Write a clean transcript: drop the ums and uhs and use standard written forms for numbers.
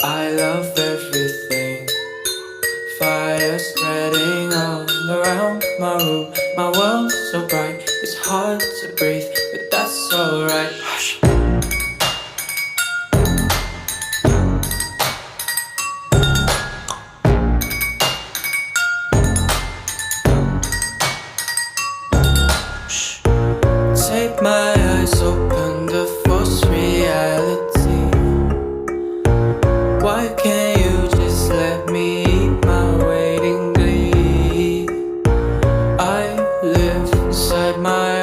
I love everything. Fire spreading all around my room. My world's so bright, it's hard to breathe, but that's alright. Hush. Shh. Take my eyes open to false reality. Why can't you just let me eat my waiting glee? I live inside my